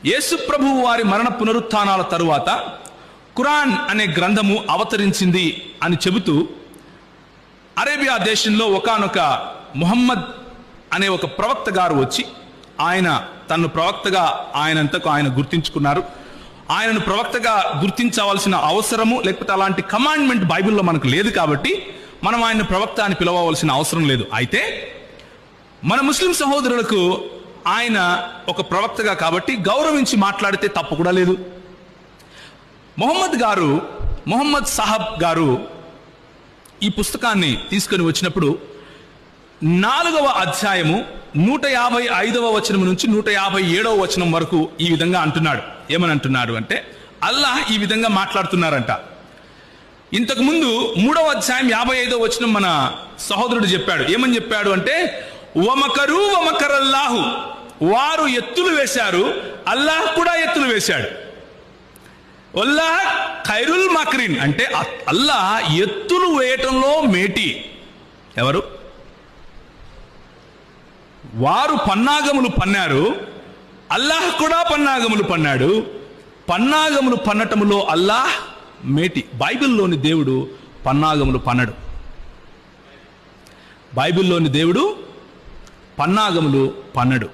యేసు ప్రభువు వారి మరణ పునరుత్థానాల తరువాత ఖురాన్ అనే గ్రంథము అవతరించింది అని చెబుతూ అరేబియా దేశంలో ఒకానొక ముహమ్మద్ అనే ఒక ప్రవక్త గారు వచ్చి ఆయన తను ప్రవక్తగా ఆయనంతకు ఆయన గుర్తించుకున్నారు. ఆయనను ప్రవక్తగా గుర్తించవలసిన అవసరము లేకపోతే అలాంటి కమాండ్మెంట్ బైబిల్లో మనకు లేదు కాబట్టి మనం ఆయన ప్రవక్త అని పిలవవలసిన అవసరం లేదు. అయితే మన ముస్లిం సహోదరులకు ఆయన ఒక ప్రవక్తగా కాబట్టి గౌరవించి మాట్లాడితే తప్పు కూడా లేదు. మొహమ్మద్ సాహబ్ గారు ఈ పుస్తకాన్ని తీసుకొని వచ్చినప్పుడు 4వ అధ్యాయము 155వ వచనం నుంచి 157వ వచనం వరకు ఈ విధంగా అంటున్నాడు. ఏమని అంటున్నాడు అంటే, అల్లాహ్ ఈ విధంగా మాట్లాడుతున్నారంట. ఇంతకు ముందు 3వ అధ్యాయం 55వ వచనం మన సహోదరుడు చెప్పాడు. ఏమని చెప్పాడు అంటే, వమకరు వమకరల్లాహు, వారు ఎత్తులు వేశారు, అల్లాహ్ కూడా ఎత్తులు వేశాడు. అల్లాహ్ ఖైరుల్ మక్రిన్ అంటే అల్లాహ్ ఎత్తులు వేయటంలో మేటి. ఎవరు? వారు పన్నాగములు పన్నారు, అల్లాహ్ కూడా పన్నాగములు పన్నాడు. పన్నాగములు పన్నటములో అల్లాహ్ మేటి. బైబిల్లోని దేవుడు పన్నాగములు పన్నడు. బైబిల్లోని దేవుడు పన్నాగములు పన్నడు.